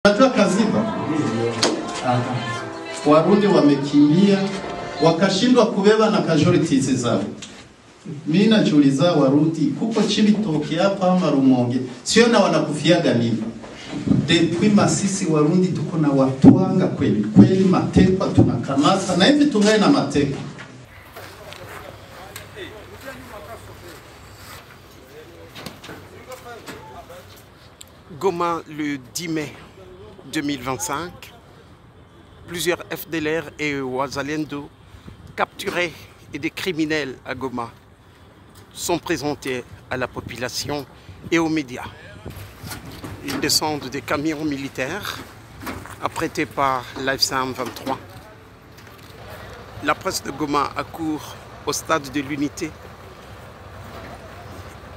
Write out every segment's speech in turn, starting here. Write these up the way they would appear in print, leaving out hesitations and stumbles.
Unajua Kaziba, Warundi wamekimbia wakashindwa kubeba na casualties zao. Mimi najiuliza Warundi kuko Cibitoke hapa ama Rumonge sio na wanakufiaga nini? Depuis Masisi Warundi tuko na watwanga kweli kweli, matekwa tunakamata na hivi tungae na matekwa. Goma le 10 mai 2025, plusieurs FDLR et Wazalendo capturés et des criminels à Goma sont présentés à la population et aux médias. Ils descendent des camions militaires apprêtés par l'AFC 23. La presse de Goma accourt au stade de l'Unité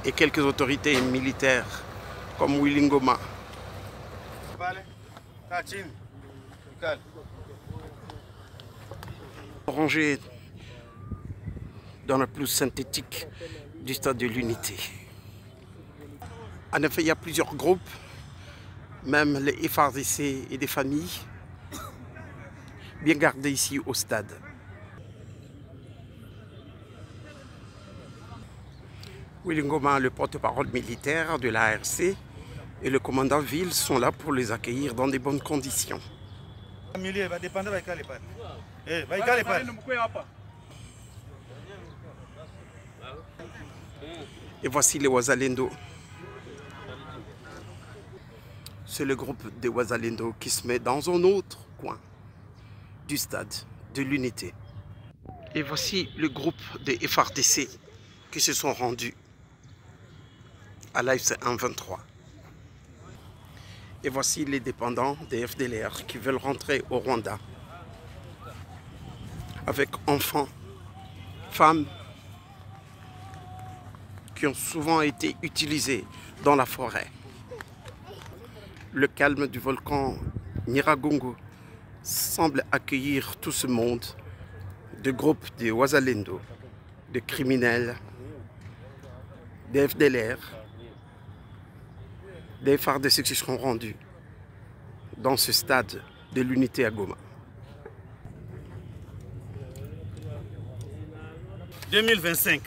et quelques autorités militaires comme Willy Ngoma. Rangés dans la pelouse synthétique du stade de l'Unité. En effet, il y a plusieurs groupes, même les FARDC et des familles, bien gardés ici au stade. Willy Ngoma, le porte-parole militaire de l'ARC, et le commandant Ville sont là pour les accueillir dans de bonnes conditions. Et voici les Wazalendo. C'est le groupe des Wazalendo qui se met dans un autre coin du stade de l'Unité. Et voici le groupe des FARDC qui se sont rendus à l'AFC 23. Et voici les dépendants des FDLR qui veulent rentrer au Rwanda avec enfants, femmes qui ont souvent été utilisés dans la forêt. Le calme du volcan Nyiragongo semble accueillir tout ce monde de groupes de Wazalendo, de criminels, des FDLR, des FARDC qui seront rendus dans ce stade de l'Unité à Goma. 2025.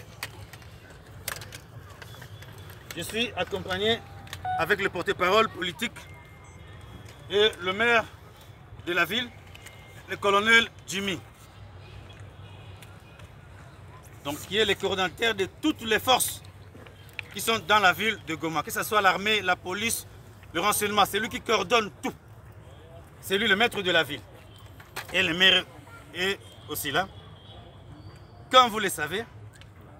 Je suis accompagné avec le porte-parole politique et le maire de la ville, le colonel Jimmy. Donc, qui est le coordinateur de toutes les forces qui sont dans la ville de Goma, que ce soit l'armée, la police, le renseignement, c'est lui qui coordonne tout. C'est lui le maître de la ville. Et le maire est aussi là. Comme vous le savez,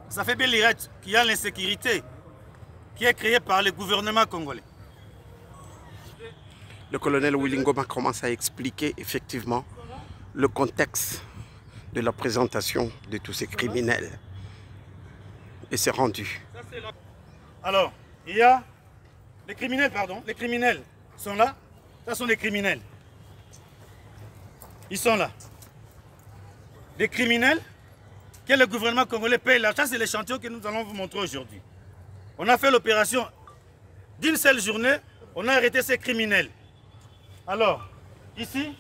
ça fait bien l'Irak qu'il y a l'insécurité qui est créée par le gouvernement congolais. Le colonel Willy Ngoma commence à expliquer effectivement le contexte de la présentation de tous ces criminels. Et c'est rendu. Alors, il y a les criminels, pardon, les criminels sont là. Ça sont les criminels. Ils sont là. Les criminels que le gouvernement congolais paye l'argent, c'est l'échantillon que nous allons vous montrer aujourd'hui. On a fait l'opération d'une seule journée, on a arrêté ces criminels. Alors, ici,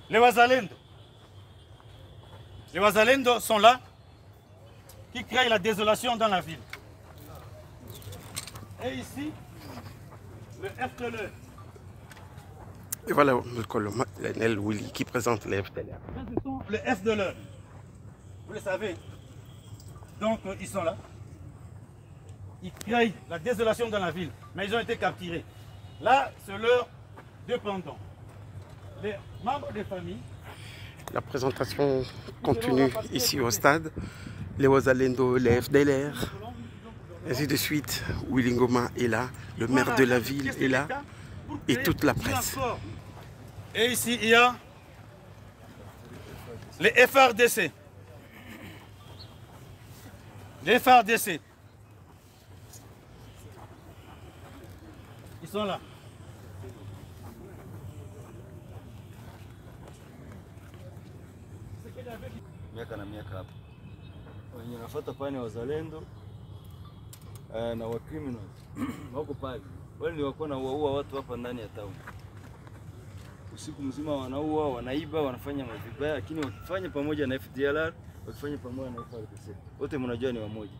les Wazalendo. Les Wazalendo sont là, qui créent la désolation dans la ville. Et ici, le FDLR. Et voilà le colonel Willy qui présente les FDLR. Ce sont les FDLR. Vous le savez. Donc, ils sont là. Ils créent la désolation dans la ville. Mais ils ont été capturés. Là, c'est leurs dépendants. Les membres des familles. La présentation continue ici au stade. Les Wazalendo, les FDLR, ainsi de suite. Willy Ngoma est là, le maire de la ville est là, et toute la presse. Et ici, il y a les FARDC. Les FARDC. Ils sont là. Miaka na miaka hapa wenye nafuata pale Wazalendo na wa criminals wako pale Wale ndio wako na uaua watu hapa ndani ya town. Usiku mzima wanaua, wanaiba, wanafanya mabaya, lakini wakifanya pamoja na FDLR, wakifanya pamoja na FARDC. Wote mnajua ni wamoja.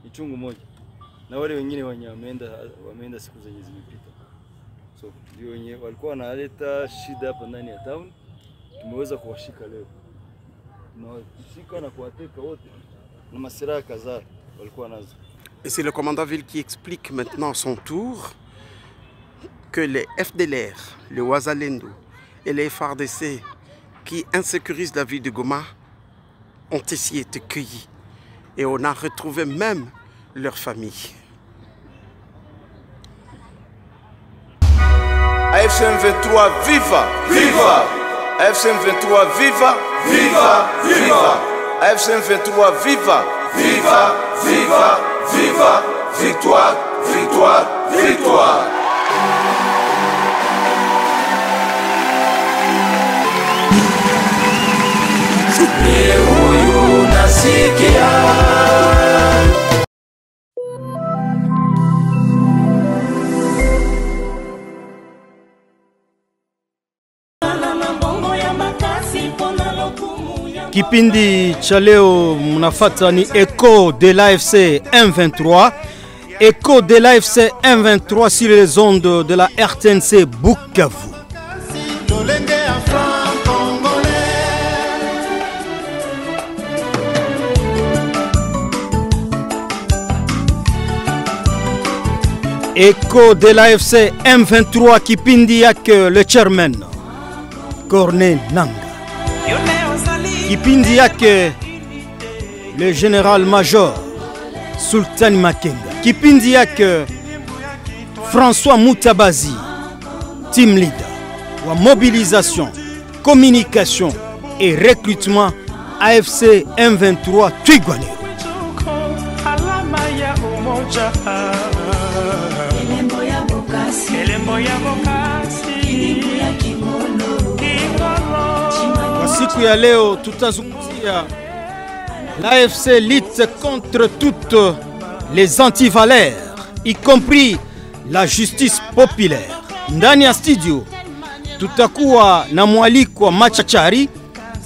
Ni chungu moja. Na wale wengine wenye wameenda siku zenye zimepita. So ndio wenye walikuwa wanaleta shida hapa ndani ya town. Tumeweza kuwashika leo. Tunawashika na kuwateka wote. Na masiraha kadhaa walikuwa nazo. Et c'est le commandant Ville qui explique maintenant à son tour que les FDLR, le Wazalendo et les FARDC qui insécurisent la ville de Goma ont essayé de cueillir. Et on a retrouvé même leur famille. AFC M23, viva! Viva! AFC M23, viva! Viva! Viva! AFC M23, viva! Viva! Viva! Viva! Victoire! Victoire! Victoire! Huyu nasikia Kipindi cha leo mnafuata ni Echo de l'AFC M23. Echo de l'AFC M23 sur les ondes de la RTNC Bukavu. Echo de l'AFC M23 kipindi yake le chairman Corneille Nangaa. Kipindi yake le général-major Sultan Makenga. Kipindi yake François Moutabazi, team leader wa mobilisation, communication et recrutement AFC M23 Twigwane. Siku ya leo tutazungumzia l'AFC lutte contre toutes les antivaleurs, y compris la justice populaire. Ndani ya studio tutakuwa na mwaliko machachari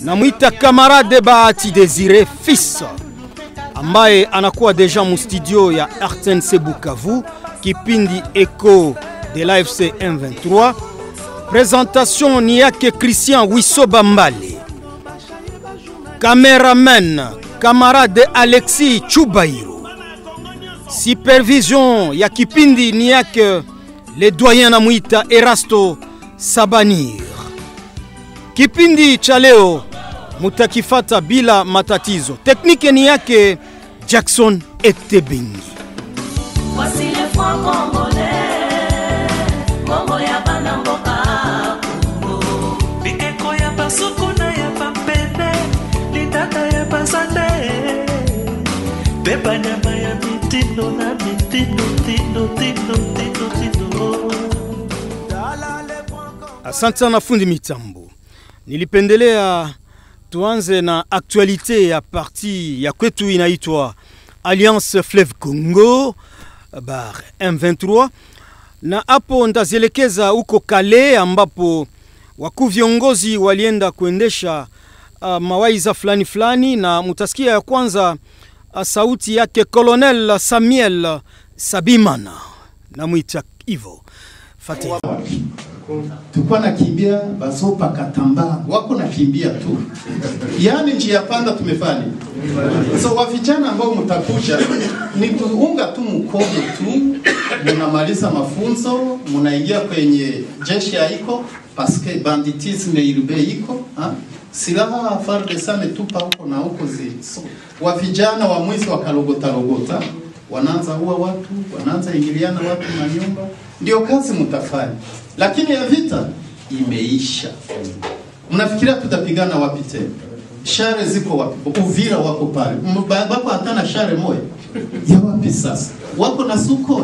na muita camarade Bahati Désiré Fils ambaye anakuwa deja mu studio ya RTNC Bukavu, kipindi Echo de l'AFC M23. Présentation ni yake Christian Wisoba Mbale. Cameraman, camarade Alexis Chubairo. Supervision ya kipindi ni yake le doyen na muita Erasto Sabanir. Kipindi cha leo mutakifata bila matatizo. Teknike ni yake Jackson Etebengi. Voici les francs congolais, Congo ya banamboka. Bikeko ya basukuna ya pampene, litata ya basande. Beba nyama ya mitindo na mitindo, tindo, tindo, tindo, tindo. Asante sana fundi mitambo. Nilipendelea tuanze na aktualite ya parti ya kwetu inaitwa Alliance Fleuve Congo bar M23, na hapo ndazielekeza huko Kale ambapo wakuu viongozi walienda kuendesha mawaiza fulani fulani, na mutasikia ya kwanza sauti yake Colonel Samuel Sabimana na muita hivyo Fatih. Tukua na kimbia bazopa katamba wako na kimbia tu. Yaani njia panda tumefanya. So wavijana ambao mtakuja ni kuunga tu mkono tu, mnamaliza mafunzo, mnaingia kwenye jeshi haiko paske banditisme ilube iko, silaha FARDC ametupa huko na huko so, wavijana wa mwizi wakalogota wanaanza huwa watu, wanaanza ingiliana watu na nyumba, ndio kazi mtafanya. Lakini ya vita imeisha. Mnafikiria tutapigana wapi tena? Share ziko wapi? Uvira wako pale. Wako hatana share moja. Ya wapi sasa? Wako na Sukhoi.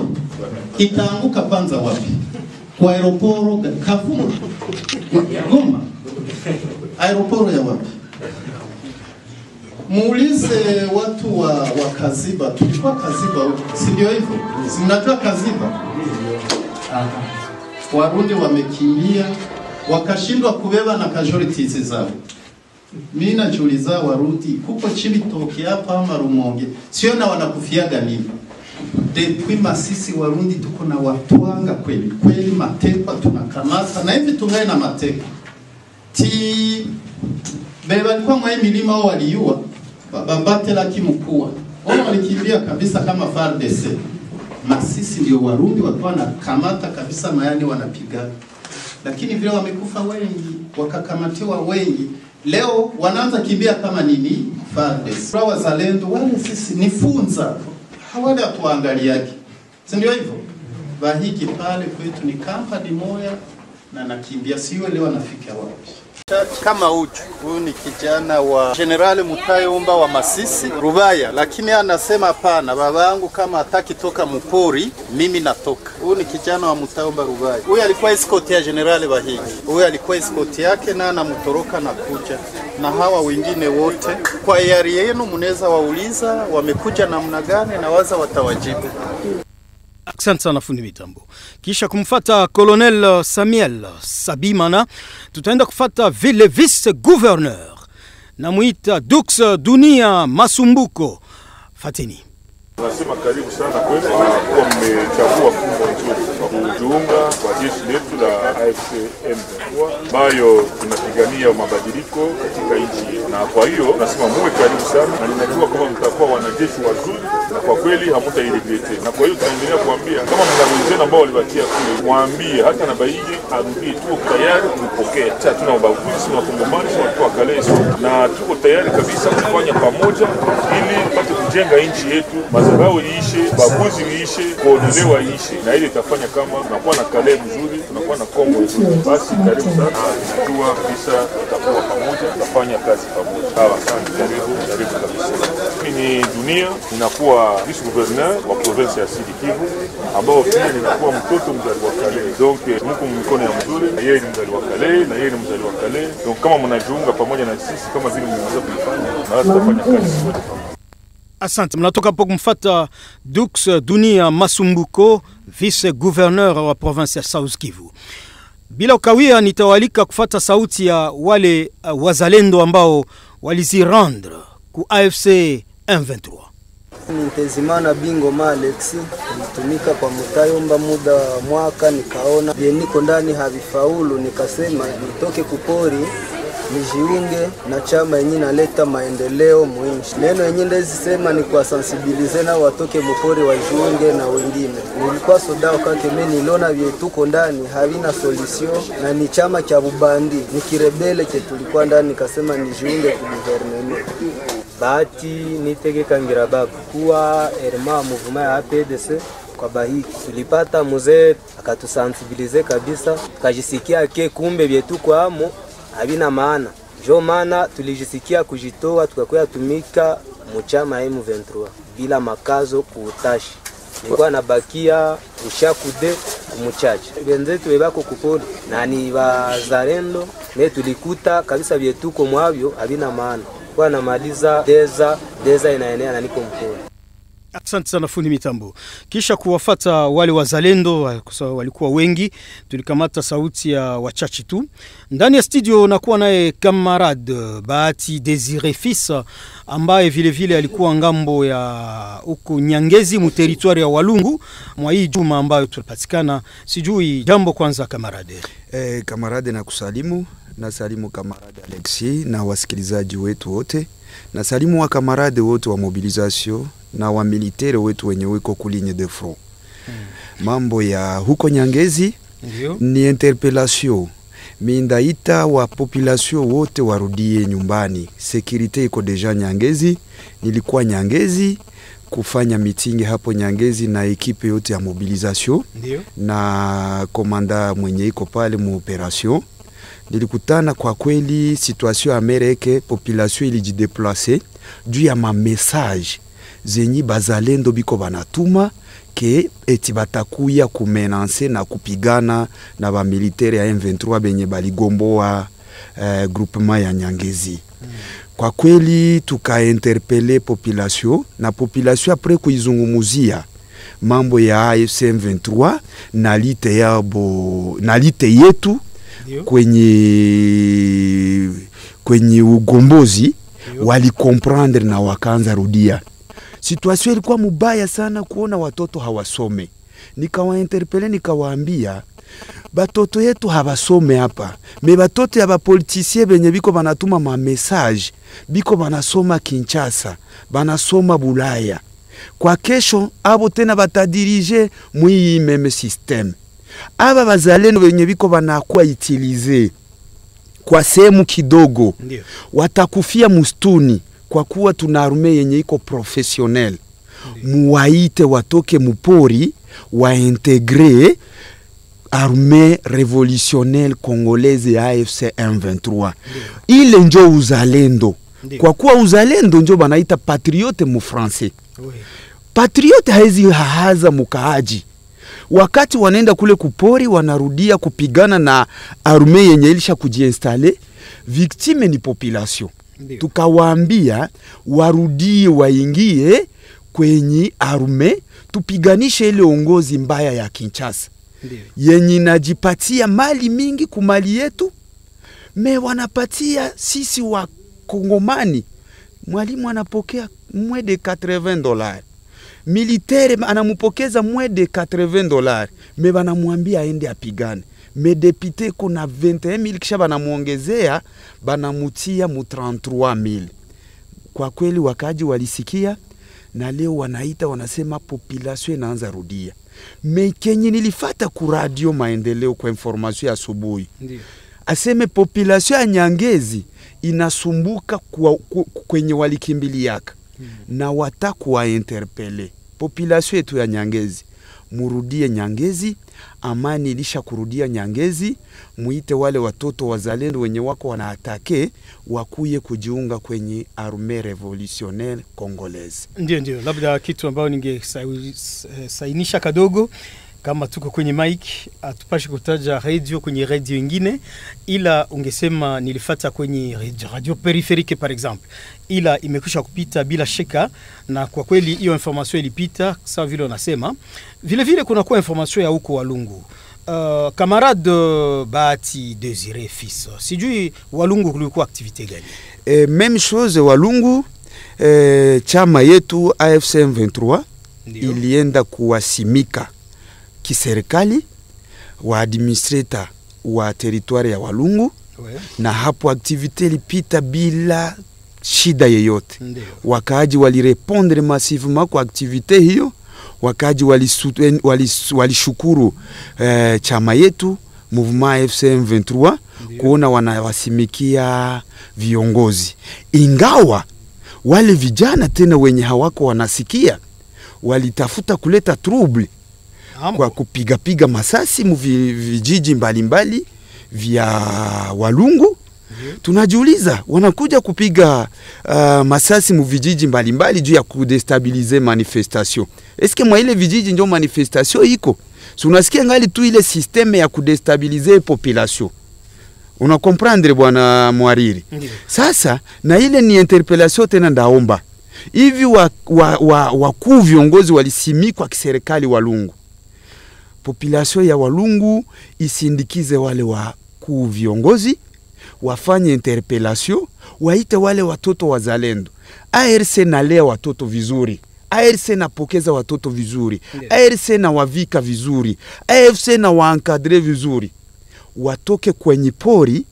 Itaanguka kwanza wapi? Kwa aeroporo Kavumu. Goma. Aeroporo ya wapi? Muulize watu wa Kaziba. Tulikuwa Kaziba huko. Si ndio hivyo? Si mnajua Kaziba? Warundi wamekimbia wakashindwa kubeba na casualties zao. Mimi najiuliza Warundi kuko Chibitoke hapa ama Rumonge sio na wanakufiaga nini? Depuis Masisi Warundi tuko na watwanga kweli kweli, matekwa tunakamata na hivi tungae na matekwa ti beba alikuwa mwa milima wao waliua babate la kimkuu wao walikimbia kabisa kama FARDC. Masisi ndio Warundi wakawa na kamata kabisa mayani wanapigana, lakini vile wamekufa wengi wakakamatiwa wengi, leo wanaanza kimbia kama nini FARDC. Kwa wazalendo wale sisi nifunza hawale atuangaliake, si ndio hivyo? Bahiki pale kwetu ni kampani moja na nakimbia, sio leo nafika wapi kama uchu. Huyu ni kijana wa General Mutayomba wa Masisi Rubaya, lakini anasema hapana, babangu kama hataki toka mpori mimi natoka. Huyu ni kijana wa Mutayomba Rubaya. Huyu alikuwa escort ya General Bahigi, huyu alikuwa escort yake na anamtoroka na kuja na hawa wengine wote. Kwa yari yenu mnaweza wauliza wamekuja namna gani na waza watawajibu. Asante sana fundi mitambo. Kisha kumfata Colonel Samuel Sabimana, tutaenda kufata vile vice gouverneur na muita Dux Dunia Masumbuko. Fateni. Nasema karibu sana kwenu kwa mmechagua funzo nzuri kwa kujiunga kwa jeshi letu la AFC M23 ambayo tunapigania mabadiliko katika nchi yetu. Na kwa hiyo nasema muwe karibu sana, na ninajua kama mtakuwa wanajeshi wazuri na kwa kweli hamtairegrete. Na kwa hiyo tunaendelea kuambia kama mna wenzenu ambao walibakia kule, mwambie hata na Baije arudie, tuko tayari kumpokea. Sasa tuna ubaguzi, tuna Wakongomani, tuna watu wa Kaleso, na tuko tayari kabisa kufanya pamoja ili tupate kujenga nchi yetu. Mazarau iishe, baguzi iishe, kuondolewa iishe, na ile itafanya kama tunakuwa na kale mzuri, tunakuwa na Kongo nzuri. Basi karibu sana, najua kabisa tutakuwa pamoja, tutafanya kazi pamoja. Sawa sana, karibu kabisa. Mimi ni Dunia, ninakuwa vice gouverneur wa province ya Sud Kivu, ambao pia ninakuwa mtoto mzaliwa Kale. Donc mko mikono ya mzuri, na yeye ni mzaliwa Kale, na yeye ni mzaliwa Kale. Donc kama mnajiunga pamoja na sisi kama vile mnaweza kufanya, na tutafanya kazi sote pamoja. Asante, mnatoka po kumfata Dux Dunia Masumbuko, vice-gouverneur wa province ya South Kivu. Bila ukawia nitawalika kufata sauti ya wale wazalendo ambao walizirendre ku AFC M23. Ntezimana Bingoma Alexi, nilitumika kwa Mutayomba muda wa mwaka, nikaona niko ndani havifaulu, nikasema nitoke kupori nijiunge na chama yenye naleta maendeleo mwinshi. Neno yenye ndezi sema ni kwa sensibilize na watoke mpori wajiunge na wengine. Nilikuwa soda wakati mimi niliona vyetuko ndani havina solution na ni chama cha bubandi, ni kirebele che tulikuwa ndani, nikasema nijiunge ku gouvernement. Bahati nitege kangira babu kuwa erma mouvement ya APDC kwa Bahiki. Tulipata mzee akatusensibilize kabisa, tukajisikia ke kumbe vyetuko amo havina maana. Jo maana tulijisikia kujitoa, tukakuya tumika mchama M23 bila makazo kuutashi. Nilikuwa nabakia ushakude kumuchache. Benzetu webako kuponi na ni wazalendo, ne tulikuta kabisa vyetuko mwavyo havina maana. Kwa namaliza deza inaenea na niko mponi. Asante sana fundi mitambo. Kisha kuwafata wale wazalendo walikuwa wengi, tulikamata sauti ya wachache tu. Ndani ya studio nakuwa naye camarade Bahati Desire Fils, ambaye vile vile alikuwa ngambo ya huko Nyangezi mu territoire ya Walungu mwa hii juma ambayo tulipatikana. Sijui jambo kwanza camarade. Camarade na kusalimu, na salimu camarade Alexi na wasikilizaji wetu wote. Na salimu wa camarade wote wa mobilisation na wa militaire wetu wenye wiko kuligne de front. Mambo ya huko Nyangezi ni interpellation. Mindaita wa population wote warudie nyumbani. Securite iko deja Nyangezi. Nilikuwa Nyangezi kufanya meeting hapo Nyangezi na ekipe yote ya mobilisation. Na komanda mwenye iko pale mu operation. Nilikutana kwa kweli situation Amerike population ilijideplace juu ya ma message zenyi bazalendo biko banatuma ke eti batakuya kumenanse na kupigana na ba militaire ya M23 benye baligomboa groupement ya Nyangezi. Kwa kweli tuka interpeller population na population après kuizungumuzia mambo ya AFC M23 na lite yetu kwenye ugombozi wali comprendre na wakaanza rudia. Situation ilikuwa mubaya sana kuona watoto hawasome. Nikawainterpele nikawaambia batoto yetu hawasome hapa. Me batoto ya bapolitisie benye biko banatuma ma message, biko banasoma Kinshasa, banasoma Bulaya. Kwa kesho abo tena batadirige mwi meme system. Aba bazalendo benye biko banakuwa utilize kwa sehemu kidogo. Ndiyo. Watakufia mustuni kwa kuwa tuna arme yenye iko professionnel. Muwaite watoke mupori waintegre armée révolutionnelle congolaise ya AFC M23. Ile njo uzalendo. Kwa kuwa uzalendo njo banaita patriote mu français. Patriote haizi hahaza mukaaji. Wakati wanaenda kule kupori wanarudia kupigana na arme yenye ilisha kujiinstale, victime ni population. Tukawaambia warudie waingie kwenye arme, tupiganishe ile ongozi mbaya ya Kinshasa. Yenye najipatia mali mingi kumali yetu, me wanapatia sisi wa Kongomani. Mwalimu anapokea moins de $80. Militaire anamupokeza moins de $80. Me banamwambia aende apigane. Me député kuna 21,000 kisha banamuongezea banamutia mu 33,000. Kwa kweli wakaji walisikia na leo wanaita wanasema population inaanza rudia. Me kenye nilifata ku radio Maendeleo kwa information ya asubuhi. Aseme population ya Nyangezi inasumbuka kwenye walikimbiliaka. Na watakuwa interpele. Population yetu ya Nyangezi, murudie Nyangezi, amani ilisha kurudia Nyangezi, muite wale watoto wazalendo wenye wako wanaatake wakuye kujiunga kwenye armée révolutionnaire congolaise. Ndio, labda kitu ambao ningesainisha kadogo kama tuko kwenye mic, atupashi kutaja radio kwenye radio ingine, ila ungesema nilifata kwenye radio périphérique par exemple, ila imekwisha kupita bila shaka, na kwa kweli hiyo information ilipita sawa vile unasema. Vile kuna kwa information ya huko Walungu. Camarade Bahati Désiré Fils, sijui Walungu kulikuwa activité gani? Même chose Walungu, chama yetu AFC M23 ilienda kuwasimika kiserikali wa administrator wa territoire ya Walungu. Na hapo activité ilipita bila shida yeyote. Wakaaji walirepondre massivement kwa activité hiyo. Wakaaji walishukuru chama yetu Mouvement FC M23 kuona wanawasimikia viongozi. Ingawa wale vijana tena wenye hawako wanasikia walitafuta kuleta trouble kwa kupiga masasi mu vijiji mbalimbali vya Walungu. Tunajiuliza wanakuja kupiga masasi mu vijiji mbalimbali juu ya kudestabiliser manifestation. Eske mwa ile vijiji ndio manifestation iko? Si unasikia ngali tu ile systeme ya kudestabiliser population. Una comprendre bwana Mwariri? Sasa na ile ni interpellation tena ndaomba. Hivi wakuu viongozi walisimikwa kiserikali Walungu. Population ya Walungu isindikize wale wakuu viongozi, wafanye interpellation, waite wale watoto wazalendo. ARC nalea watoto vizuri. ARC napokeza watoto vizuri. ARC na wavika vizuri. AFC na waankadre vizuri. Watoke kwenye pori,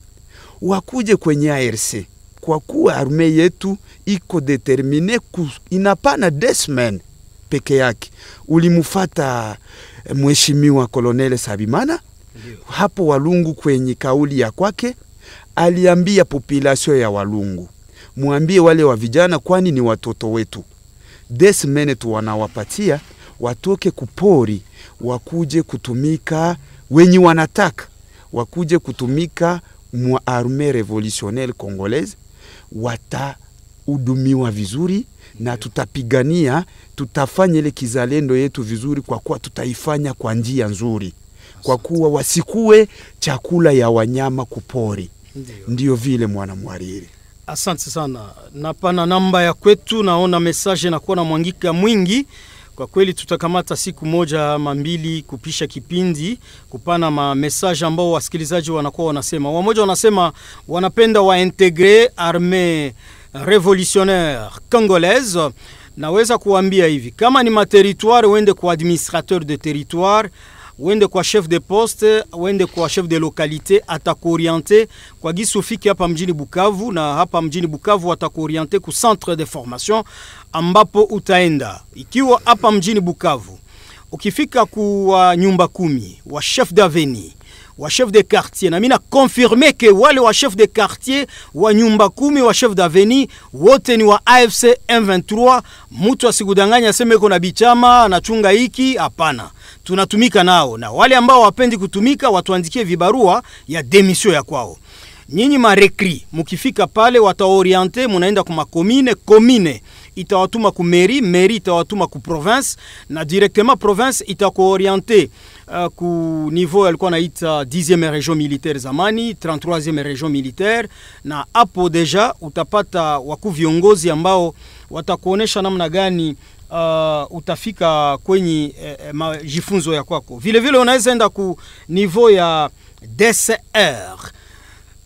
wakuje kwenye ARC. Kwa kuwa arme yetu iko determine inapana desmen peke yake. Ulimufata mheshimiwa Kolonel Sabimana. Hapo Walungu kwenye kauli ya kwake aliambia population ya Walungu, muambie wale wa vijana kwani ni watoto wetu. Desmene tu wanawapatia watoke kupori, wakuje kutumika wenye wanataka, wakuje kutumika mwa armée révolutionnaire congolaise, watahudumiwa vizuri na tutapigania, tutafanya ile kizalendo yetu vizuri kwa kuwa tutaifanya kwa njia nzuri. Kwa kuwa wasikue chakula ya wanyama kupori. Ndio vile mwana Mwariri. Asante sana. Na pana namba ya kwetu naona message na kuona mwangika mwingi Kwa kweli tutakamata siku moja ama mbili kupisha kipindi, kupana ma message ambao wasikilizaji wanakuwa wanasema. Wamoja wanasema wanapenda waintegre armée révolutionnaire congolaise. Naweza kuambia hivi, kama ni ma-territoire uende kwa administrateur de territoire, uende kwa chef de poste, uende kwa chef de localité, atakuoriente kwa gisi ufike hapa mjini Bukavu, na hapa mjini Bukavu atakuoriente ku centre de formation ambapo utaenda. Ikiwa hapa mjini Bukavu ukifika kwa nyumba 10 wa chef d'avenue, wa chef de quartier, na mina confirme ke wale wa chef de quartier, wa nyumba 10, wa chef d'avenue wote ni wa AFC M23. Mtu asikudanganya aseme kuna bichama anachunga hiki, hapana. Tunatumika nao, na wale ambao wapendi kutumika watuandikie vibarua ya demission ya kwao. Nyinyi marekri mukifika pale wataoriente, munaenda kuma commune itawatuma ku mairie itawatuma ku province, na directement province itakuoriente ku niveau alikuwa naita 10e région militaire zamani, 33e région militaire, na hapo deja utapata waku viongozi ambao watakuonesha namna gani utafika kwenye jifunzo ya kwako. Vile vile unaweza enda ku niveau ya DCR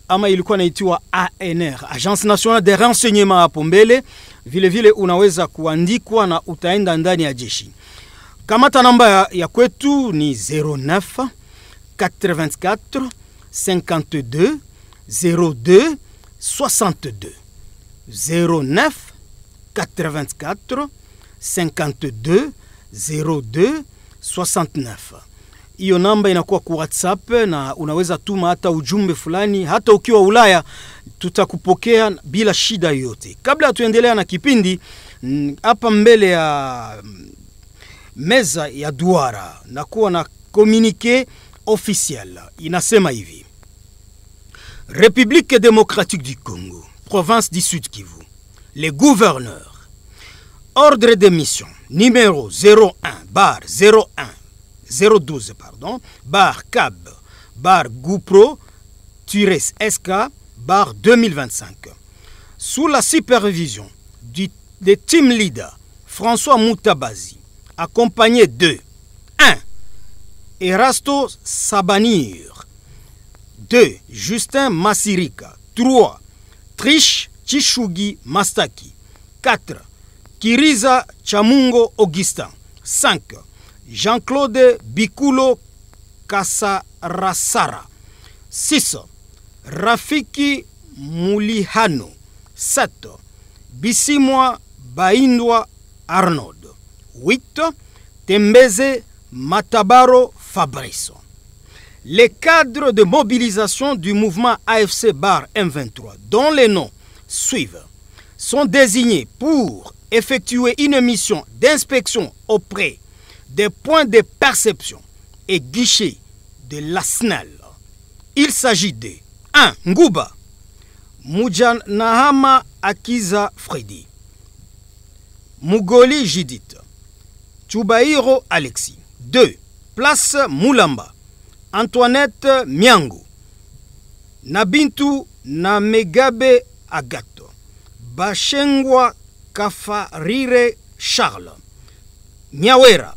ama ilikuwa naitiwa ANR, Agence Nationale de Renseignement hapo mbele. Vile vile unaweza kuandikwa na utaenda ndani ya jeshi. Kamata namba ya kwetu ni 09 84 52 02 62 09 84 52 02 69. Hiyo namba inakuwa kwa WhatsApp, na unaweza tuma hata ujumbe fulani, hata ukiwa Ulaya tutakupokea bila shida yoyote. Kabla tuendelea na kipindi, hapa mbele ya meza ya duara na kuwa na communiqué officiel inasema hivi: République démocratique du Congo, province du Sud Kivu, les gouverneurs, ordre de mission numéro 012 bar CAB bar GoPro Tures SK bar 2025, sous la supervision de team leader François Moutabazi, accompagné de 1. Erasto Sabanir, 2. Justin Masirika, 3. Trish Chishugi Mastaki, 4. Kiriza Chamungo Augustin, 5. Jean-Claude Bikulo Kasarasara, 6. Rafiki Mulihano, 7. Bisimwa Baindwa Arnold, 8. Tembeze Matabaro Fabrice. Les cadres de mobilisation du mouvement AFC bar M23, dont les noms suivent, sont désignés pour effectuer une mission d'inspection auprès des points de perception et guichets de l'ASNEL. Il s'agit de 1. Nguba Mujanahama Akiza Freddy, Mugoli Judith, Chubairo Alexis. 2. Place Moulamba Antoinette Miango, Nabintu Namegabe Agato, Bashengwa Kafarire Charles, Nyawera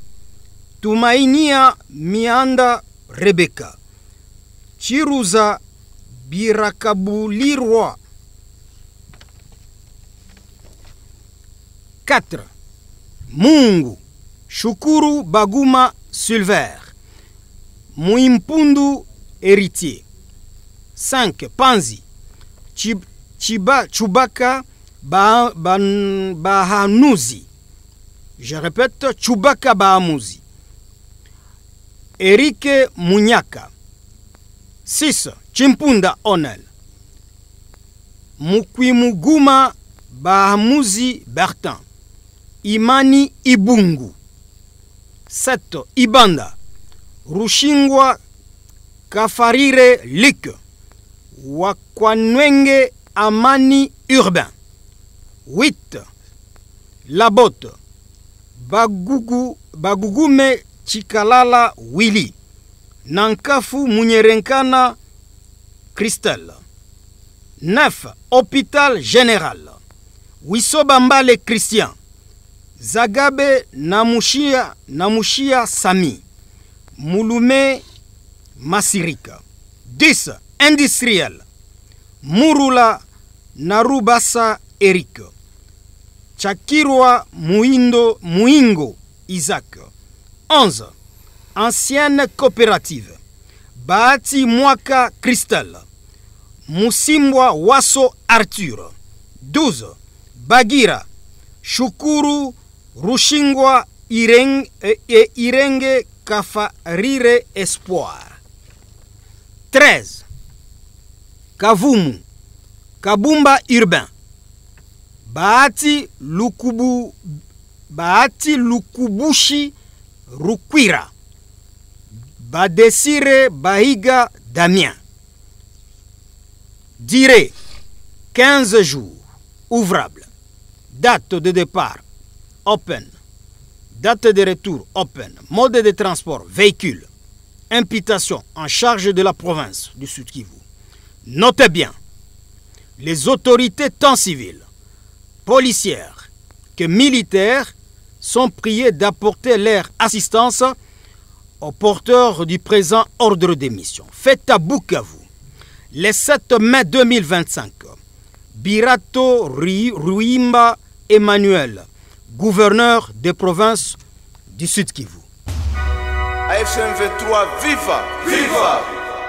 Tumainia Mianda Rebecca, Chiruza Birakabulirwa. 4. Mungu Shukuru Baguma Silver, Muimpundu Héritier. 5. Panzi Chubaka Bahanuzi. Je répète, Chubaka Bahamuzi. Erike Munyaka. 6. Chimpunda Onel, Mukwimuguma Bahamuzi Bertin, Imani Ibungu. 7. Ibanda Rushingwa Kafarire Lik, Wakwanwenge Amani Urbain. 8. Labote Bagugume Chikalala Willy, Nankafu Munyerenkana Christelle. 9. Hôpital Général Wissobambale Christian, Zagabe Namushia Sami, Mulume Masirika. 10. Industriel, Murula Narubasa Eric, Chakirwa Muingo Isaac. 11. Ancienne coopérative, Bahati Mwaka Christelle, Musimbwa Waso Arthur. 12. Bagira, Shukuru Rushingwa Irenge Kafarire Espoir. 13. Kavumu, Kabumba Urbain, Bahati Lukubushi Rukwira, Badesire Bahiga Damien. Durée 15 jours, ouvrable. Date de départ, open. Date de retour, open. Mode de transport, véhicule. Imputation en charge de la province du Sud Kivu. Notez bien, les autorités tant civiles, policières que militaires sont priés d'apporter leur assistance aux porteurs du présent ordre de mission. Faites à Bukavu, le 7 mai 2025, Birato Ruimba Emmanuel, gouverneur des provinces du Sud Kivu. AFC M23, viva! Viva!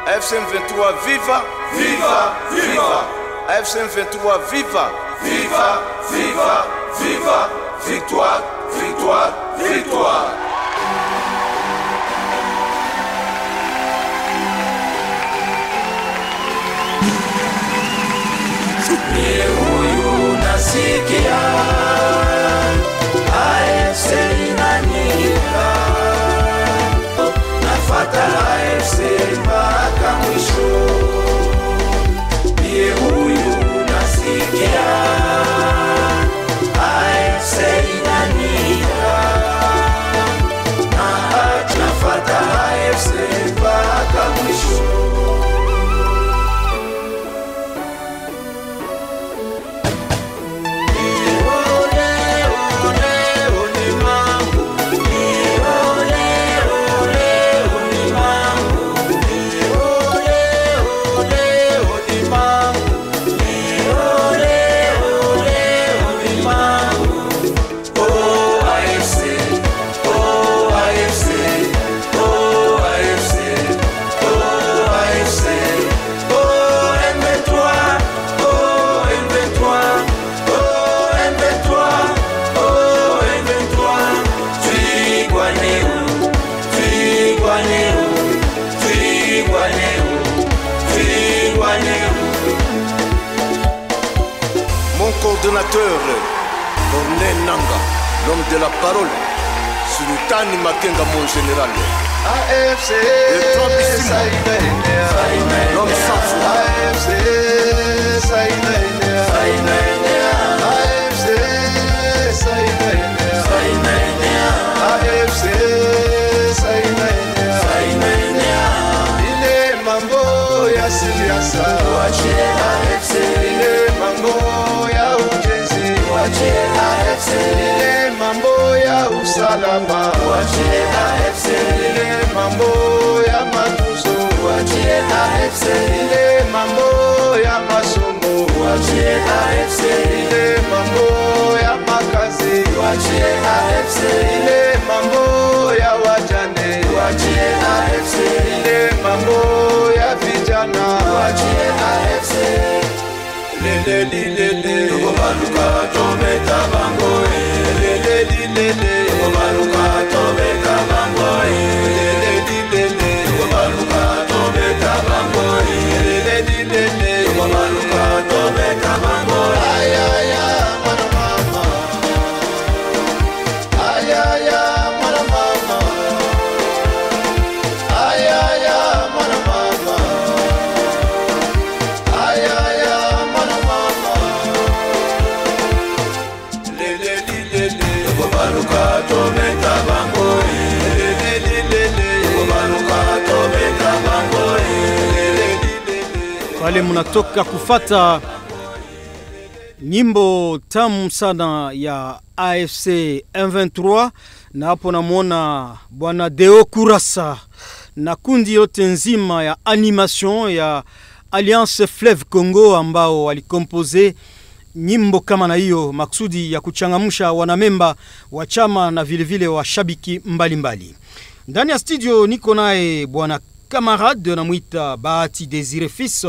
AFC M23, viva! Viva! Viva! AFC M23, viva! Viva! Viva! Viva! Victoire! Victoire! Victoire! Huyu nasikia AFC inanika, nafata AFC mpaka mwisho. Huyu nasikia AFC inanika, nafata AFC mpaka mwisho. Coordonnateur Corneille Nanga, l'homme de la parole, Sultani Makenga, mon général. AFC, le l'homme sans fou. AFC, ile mambo ya siasa, ile mambo ya ujenzi, ile mambo ya usalama, ile mambo ya matuzo, ile mambo ya masomo, ile mambo ya makazi, ile mambo ya wajane, ile mambo ya vijana, lele tukomaluka tometa bango, lele tukomaluka tometa bango, lele tukomaluka tometa bango, lele tukomaluka tometa bango. Ayaya mwana mama, ayaya mwana mama, ayaya mwana mama, ayaya mwana mama, lele tukomaluka tometa bango, lele tukomaluka tometa bango, lele Pale munatoka kufata Nyimbo tamu sana ya AFC M23, na hapo namuona bwana Deo Kurasa na kundi yote nzima ya animation ya Alliance Fleuve Congo ambao walikompoze nyimbo kama na hiyo maksudi ya kuchangamsha wanamemba wa chama na vile vile washabiki mbalimbali. Ndani ya studio niko naye bwana camarade namuita Bahati Desire Fils,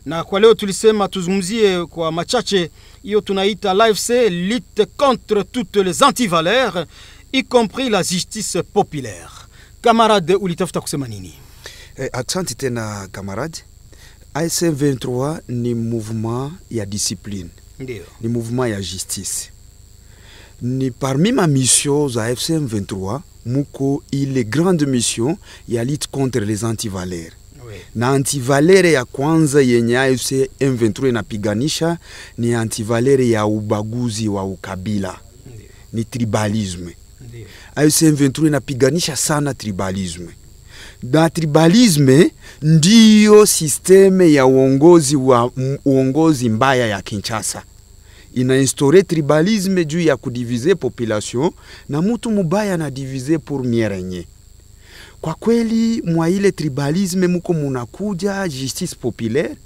na kwa leo tulisema tuzungumzie kwa machache hiyo tunaita l'AFC lutte contre toutes les antivaleurs y compris la justice populaire. Camarade, ulitafuta kusema nini? Asante tena camarade. AFC M23 ni mouvement ya discipline. Ndio. Ni mouvement ya justice. Ni parmi ma mission za AFC M23 muko ile grande mission ya lutte contre les antivaleurs. Oui. Na antivalere ya kwanza yenye AFC M23 inapiganisha ni antivalere ya ubaguzi wa ukabila. Ndio. Ni tribalisme. Ndio. AFC M23 inapiganisha sana tribalisme. Na tribalisme ndiyo sisteme ya uongozi mbaya ya Kinshasa. Inainstaure tribalisme juu ya kudivize population, na mtu mubaya na divize pour mieux régner. Kwa kweli mwa ile tribalisme muko munakuja justice populaire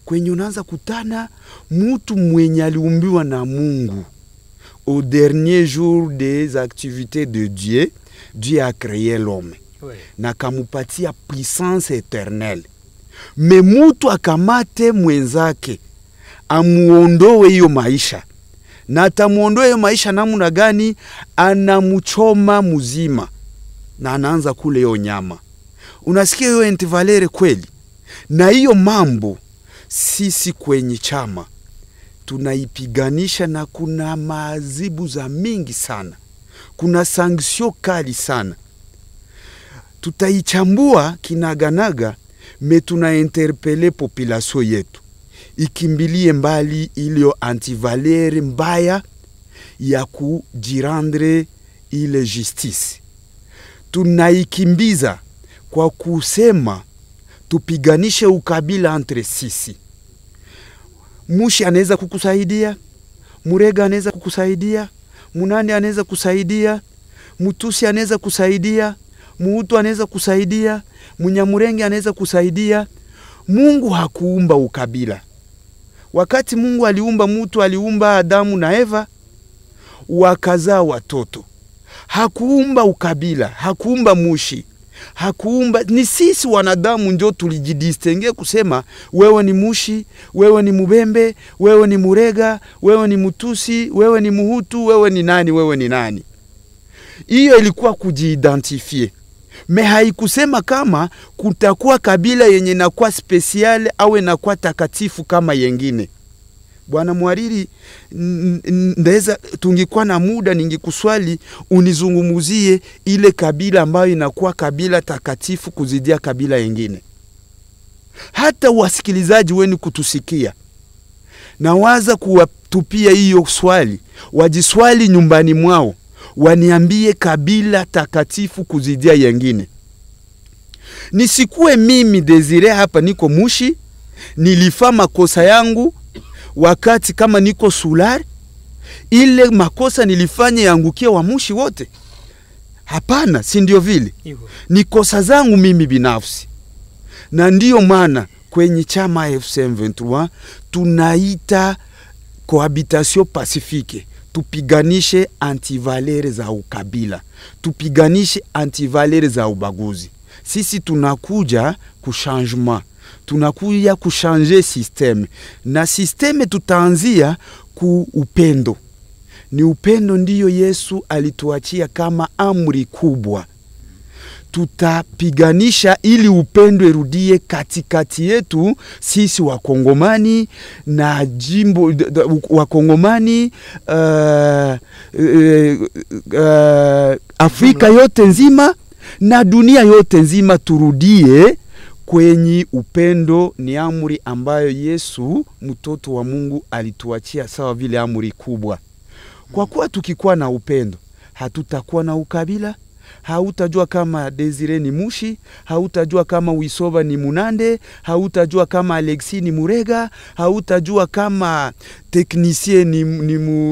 kwenye unaanza kutana mtu mwenye aliumbiwa na Mungu. Au dernier jour des activités de Dieu, Dieu a créé l'homme. Oui. Na kamupatia puissance éternelle. Me mutu akamate mwenzake amuondoe hiyo maisha. Na atamuondoe hiyo maisha namna gani? Anamuchoma mzima na anaanza kule hiyo nyama. Unasikia hiyo antivalere kweli? Na hiyo mambo sisi kwenye chama tunaipiganisha, na kuna maadhibu za mingi sana. Kuna sanction kali sana. Tutaichambua kinaganaga, me tunainterpele population yetu ikimbilie mbali ilio antivalere mbaya ya kujirandre ile justice. Tunaikimbiza kwa kusema tupiganishe ukabila entre sisi. Mushi anaweza kukusaidia, Murega anaweza kukusaidia, Munani anaweza kusaidia, Mutusi anaweza kusaidia, Muutu anaweza kusaidia, Munyamurenge anaweza kusaidia. Mungu hakuumba ukabila. Wakati Mungu aliumba mtu, aliumba Adamu na Eva wakazaa watoto. Hakuumba ukabila, hakuumba mushi, hakuumba. Ni sisi wanadamu ndio tulijidistingue kusema wewe ni mushi, wewe ni mubembe, wewe ni murega, wewe ni mutusi, wewe ni muhutu, wewe ni nani, wewe ni nani. Hiyo ilikuwa kujiidentifie. Me haikusema kama kutakuwa kabila yenye nakuwa special au nakuwa takatifu kama yengine. Bwana Mwariri, ndeza tungikuwa na muda ningikuswali unizungumuzie ile kabila ambayo inakuwa kabila takatifu kuzidia kabila yengine. Hata wasikilizaji wenu kutusikia, na waza kuwatupia hiyo swali, wajiswali nyumbani mwao, waniambie kabila takatifu kuzidia yengine. Nisikue mimi Desire hapa niko mushi, nilifa makosa yangu wakati kama niko Sulari, ile makosa nilifanya yangukia wa mushi wote. Hapana, si ndio vile? Ni kosa zangu mimi binafsi. Na ndio maana kwenye chama AFC M23 tunaita cohabitation pacifique. Tupiganishe antivalere za ukabila, tupiganishe antivalere za ubaguzi. Sisi tunakuja kuchangement, tunakuja kuchanger systeme, na systeme tutaanzia ku upendo. Ni upendo ndiyo Yesu alituachia kama amri kubwa. Tutapiganisha ili upendo erudie katikati yetu sisi wakongomani na jimbo wakongomani, Afrika yote nzima na dunia yote nzima, turudie kwenye upendo. Ni amri ambayo Yesu mtoto wa Mungu alituachia sawa vile amri kubwa. Kwa kuwa tukikuwa na upendo, hatutakuwa na ukabila, hautajua kama Desire ni Mushi, hautajua kama Wisova ni Munande, hautajua kama Alexi ni Murega, hautajua kama technicien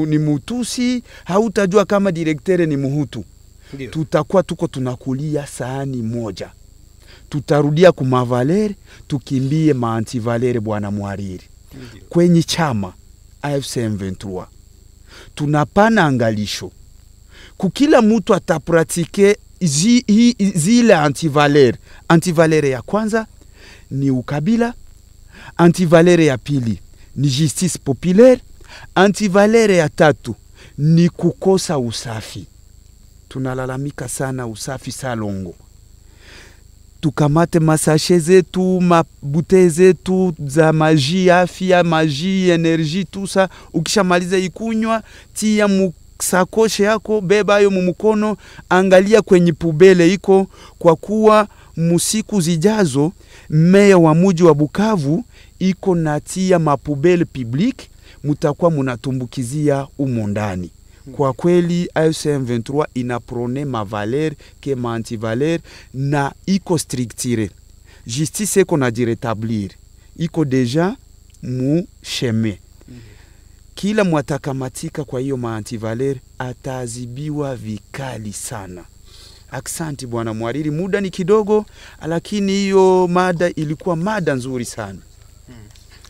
ni Mutusi, hautajua kama directeur ni Muhutu. Ndiyo. Tutakuwa tuko tunakulia sahani moja. Tutarudia kumavaleri, tukimbie maantivaleri bwana Mwariri. Ndiyo. Kwenye chama AFC M23 tunapana angalisho kukila mtu atapratike zile antivaleri. Antivaleri ya kwanza ni ukabila, antivaleri ya pili ni justice populaire, antivaleri ya tatu ni kukosa usafi. Tunalalamika sana usafi Salongo. Tukamate masashe zetu, mabute zetu za maji, afya, maji, energy, tusa. Ukishamaliza ikunywa, tia musakoshe yako, beba yo mumukono, angalia kwenye pubele iko, kwa kuwa musiku zijazo meya wa muji wa Bukavu iko natia mapubele public, mutakuwa munatumbukizia umondani. Kwa kweli AFC M23 inaprone ma valeur ke ma anti-valeur na iko strictire. Justice eko na diretablir. Iko deja mu sheme. Kila mwatakamatika kwa hiyo ma anti-valeur atazibiwa vikali sana. Aksanti bwana Mwariri, muda ni kidogo lakini hiyo mada ilikuwa mada nzuri sana.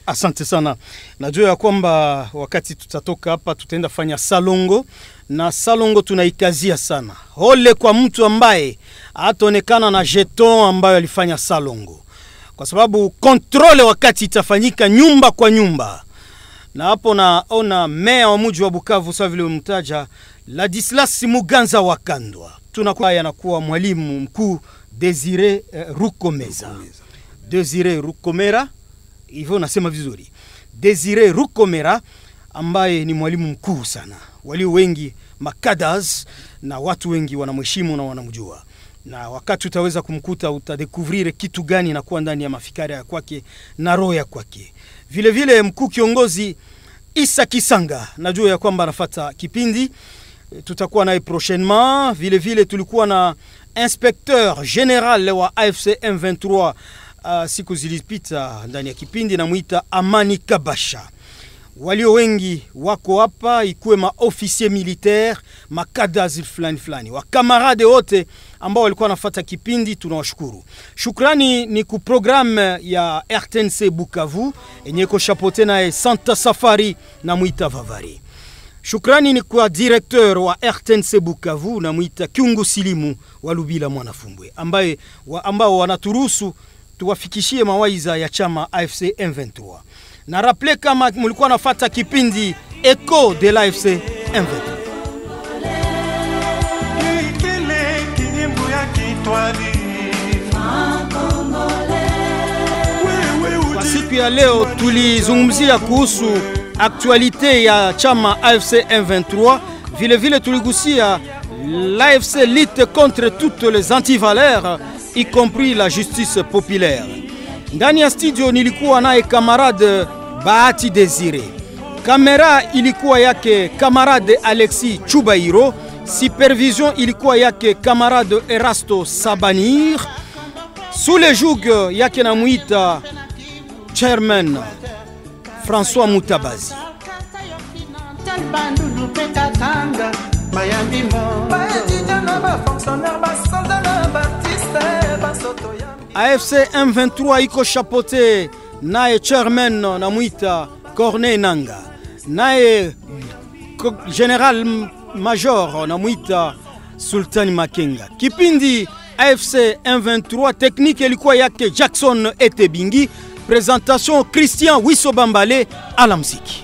Asante sana. Najua ya kwamba wakati tutatoka hapa tutaenda fanya Salongo, na Salongo tunaikazia sana. Hole kwa mtu ambaye ataonekana na jeton ambayo alifanya Salongo. Kwa sababu kontrole wakati itafanyika nyumba kwa nyumba. Na hapo naona meya wa mji wa Bukavu sawa vile umtaja Ladislas Muganza Wakandwa. Tunakuwa yanakuwa mwalimu mkuu Desire Rukomeza. Desire Rukomera, hivyo nasema vizuri. Desire Rukomera ambaye ni mwalimu mkuu sana. Walio wengi makadas na watu wengi wanamheshimu na wanamjua. Na wakati utaweza kumkuta utadekuvrire kitu gani inakuwa ndani ya mafikara ya kwake na roho ya kwake. Vile vile mkuu kiongozi Isa Kisanga, najua ya kwamba anafuata kipindi, tutakuwa naye prochainement. Vile vile tulikuwa na inspecteur general wa AFC M23 siku zilizopita ndani ya kipindi, na muita Amani Kabasha. Walio wengi wako hapa, ikuwe maofisier militaire, makadazi fulani, wa kamarade wote ambao walikuwa wanafuata kipindi, tunawashukuru. Shukrani ni ku programme ya RTNC Bukavu yenye ko chapeauté na Santa Safari na muita Vavari. Shukrani ni kwa directeur wa RTNC Bukavu na muita Kyungu Silimu wa Lubila Mwanafumbwe, ambao wanaturuhusu tuwafikishie mawaiza ya chama AFC M23. Na rappele kama mulikuwa nafuata kipindi Echo de l'AFC M23. Kwa siku ya leo tulizungumzia kuhusu aktualite ya chama AFC M23. Vile vile tuligusia l'AFC lutte contre toutes les antivaleurs, y compris la justice populaire. Ndani ya studio nilikuwa naye camarade Bahati Desire. Kamera ilikuwa yake camarade Alexi Chubairo. Supervision ilikuwa yake camarade Erasto Sabanir. Sous les jougs yake na muita chairman François Mutabazi. AFC M23 iko chapeauté naye chairman na muita Corneille Nanga, naye general major na muita Sultani Makenga. Kipindi AFC M23 technique ilikuwa yake Jackson Etebingi. Présentation Christian Wisobambale alamsiki.